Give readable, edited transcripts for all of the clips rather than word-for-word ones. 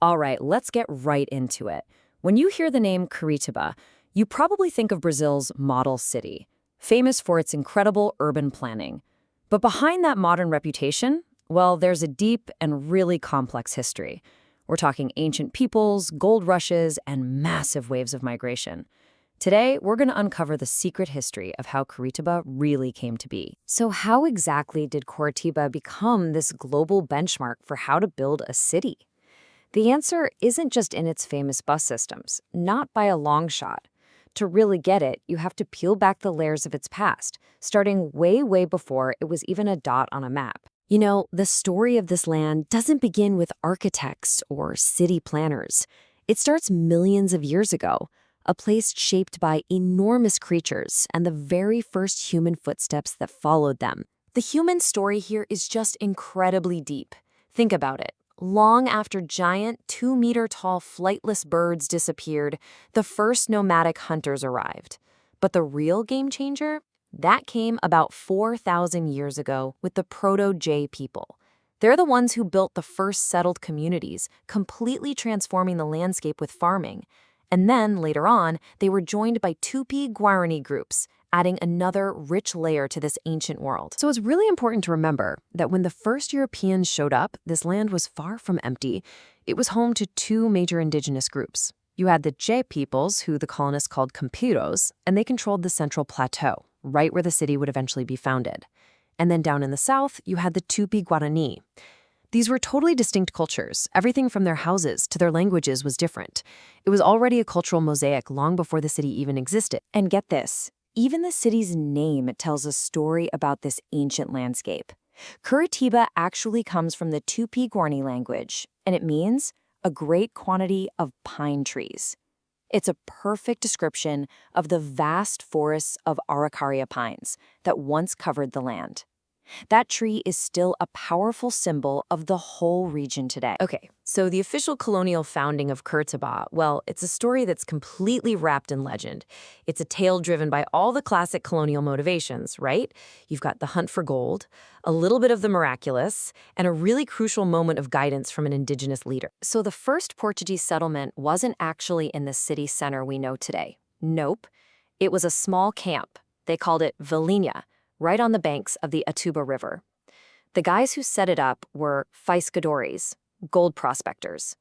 All right, let's get right into it. When you hear the name Curitiba, you probably think of Brazil's model city, famous for its incredible urban planning. But behind that modern reputation, well, there's a deep and really complex history. We're talking ancient peoples, gold rushes, and massive waves of migration. Today, we're going to uncover the secret history of how Curitiba really came to be. So how exactly did Curitiba become this global benchmark for how to build a city? The answer isn't just in its famous bus systems, not by a long shot. To really get it, you have to peel back the layers of its past, starting way, way before it was even a dot on a map. You know, the story of this land doesn't begin with architects or city planners. It starts millions of years ago, a place shaped by enormous creatures and the very first human footsteps that followed them. The human story here is just incredibly deep. Think about it. Long after giant, 2-meter-tall flightless birds disappeared, the first nomadic hunters arrived. But the real game changer? That came about 4,000 years ago with the Proto-J people. They're the ones who built the first settled communities, completely transforming the landscape with farming. And then, later on, they were joined by Tupi-Guarani groups, adding another rich layer to this ancient world. So it's really important to remember that when the first Europeans showed up, this land was far from empty. It was home to two major indigenous groups. You had the J peoples, who the colonists called Campiros, and they controlled the central plateau, right where the city would eventually be founded. And then down in the south, you had the Tupi-Guarani. These were totally distinct cultures. Everything from their houses to their languages was different. It was already a cultural mosaic long before the city even existed. And get this. Even the city's name tells a story about this ancient landscape. Curitiba actually comes from the Tupi-Guarani language, and it means a great quantity of pine trees. It's a perfect description of the vast forests of Araucaria pines that once covered the land. That tree is still a powerful symbol of the whole region today. Okay, so the official colonial founding of Curitiba, well, it's a story that's completely wrapped in legend. It's a tale driven by all the classic colonial motivations, right? You've got the hunt for gold, a little bit of the miraculous, and a really crucial moment of guidance from an indigenous leader. So the first Portuguese settlement wasn't actually in the city center we know today. Nope. It was a small camp. They called it Vilinha, right on the banks of the Atuba River. The guys who set it up were pescadores, gold prospectors,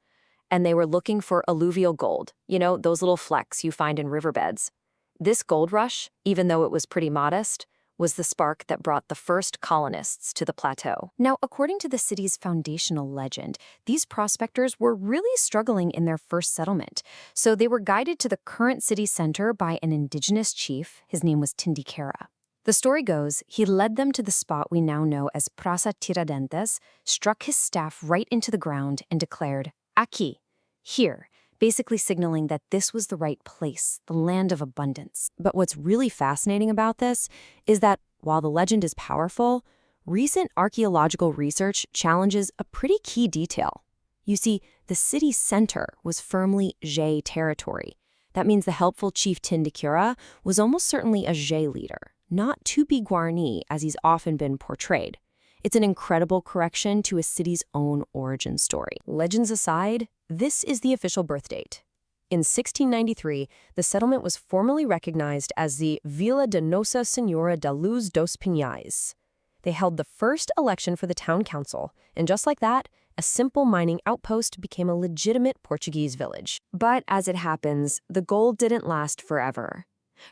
and they were looking for alluvial gold, you know, those little flecks you find in riverbeds. This gold rush, even though it was pretty modest, was the spark that brought the first colonists to the plateau. Now, according to the city's foundational legend, these prospectors were really struggling in their first settlement, so they were guided to the current city center by an indigenous chief. His name was Tindikera. The story goes, he led them to the spot we now know as Praça Tiradentes, struck his staff right into the ground, and declared, "Aqui," here, basically signaling that this was the right place, the land of abundance. But what's really fascinating about this is that while the legend is powerful, recent archaeological research challenges a pretty key detail. You see, the city center was firmly Jé territory. That means the helpful chief Tindikera was almost certainly a Jé leader, not Tupi-Guarani as he's often been portrayed. It's an incredible correction to a city's own origin story. Legends aside, this is the official birth date. In 1693, the settlement was formally recognized as the Vila de Nossa Senhora da Luz dos Pinhais. They held the first election for the town council, and just like that, a simple mining outpost became a legitimate Portuguese village. But as it happens, the gold didn't last forever.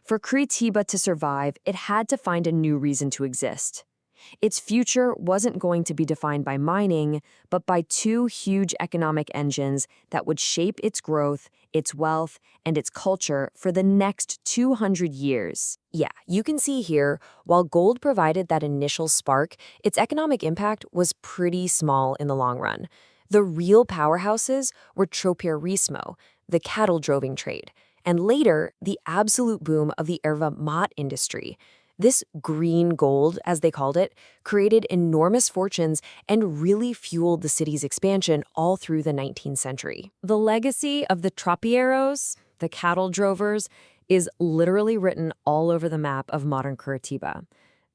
For Curitiba to survive, it had to find a new reason to exist. Its future wasn't going to be defined by mining, but by two huge economic engines that would shape its growth, its wealth, and its culture for the next 200 years. Yeah, you can see here, while gold provided that initial spark, its economic impact was pretty small in the long run. The real powerhouses were tropeirismo, the cattle droving trade, and later, the absolute boom of the erva mate industry. This green gold, as they called it, created enormous fortunes and really fueled the city's expansion all through the 19th century. The legacy of the tropeiros, the cattle drovers, is literally written all over the map of modern Curitiba.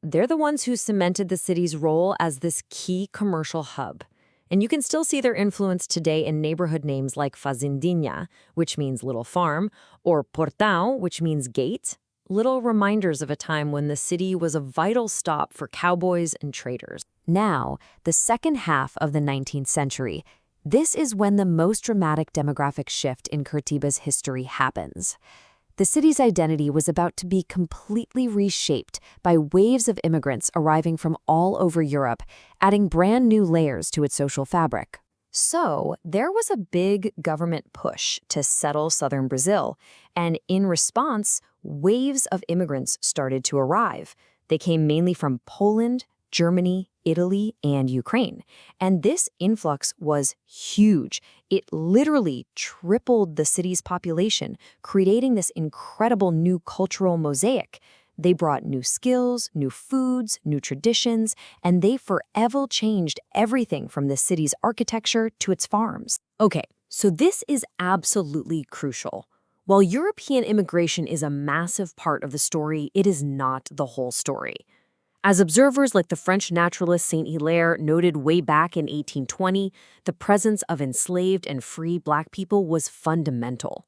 They're the ones who cemented the city's role as this key commercial hub. And you can still see their influence today in neighborhood names like Fazendinha, which means little farm, or Portão, which means gate, little reminders of a time when the city was a vital stop for cowboys and traders. Now, the second half of the 19th century. This is when the most dramatic demographic shift in Curitiba's history happens. The city's identity was about to be completely reshaped by waves of immigrants arriving from all over Europe, adding brand new layers to its social fabric. So, there was a big government push to settle southern Brazil, and in response, waves of immigrants started to arrive. They came mainly from Poland, Germany, Italy, and Ukraine. And this influx was huge. It literally tripled the city's population, creating this incredible new cultural mosaic. They brought new skills, new foods, new traditions, and they forever changed everything from the city's architecture to its farms. Okay, so this is absolutely crucial. While European immigration is a massive part of the story, it is not the whole story. As observers like the French naturalist Saint-Hilaire noted way back in 1820, the presence of enslaved and free Black people was fundamental.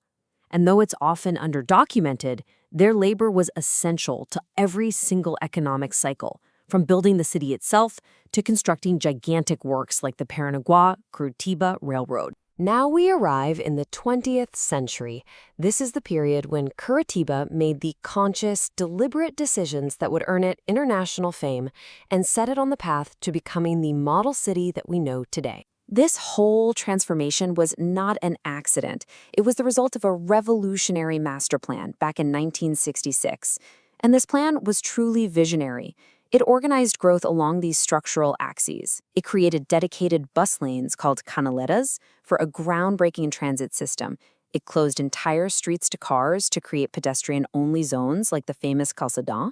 And though it's often underdocumented, their labor was essential to every single economic cycle, from building the city itself to constructing gigantic works like the Paranaguá-Curitiba Railroad. Now we arrive in the 20th century. This is the period when Curitiba made the conscious, deliberate decisions that would earn it international fame and set it on the path to becoming the model city that we know today. This whole transformation was not an accident. It was the result of a revolutionary master plan back in 1966. And this plan was truly visionary. It organized growth along these structural axes. It created dedicated bus lanes called canaletas for a groundbreaking transit system. It closed entire streets to cars to create pedestrian-only zones like the famous calçadão.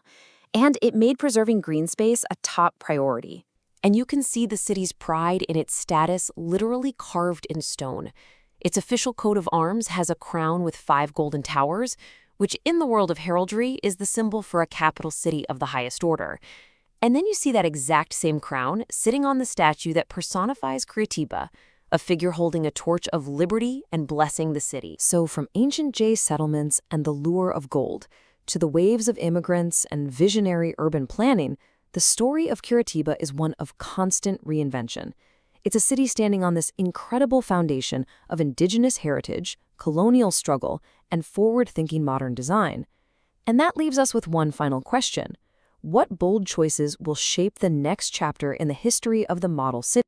And it made preserving green space a top priority. And you can see the city's pride in its status literally carved in stone. Its official coat of arms has a crown with 5 golden towers, which in the world of heraldry is the symbol for a capital city of the highest order. And then you see that exact same crown sitting on the statue that personifies Curitiba, a figure holding a torch of liberty and blessing the city. So from ancient Jay settlements and the lure of gold, to the waves of immigrants and visionary urban planning, the story of Curitiba is one of constant reinvention. It's a city standing on this incredible foundation of indigenous heritage, colonial struggle, and forward-thinking modern design. And that leaves us with one final question. What bold choices will shape the next chapter in the history of the model city?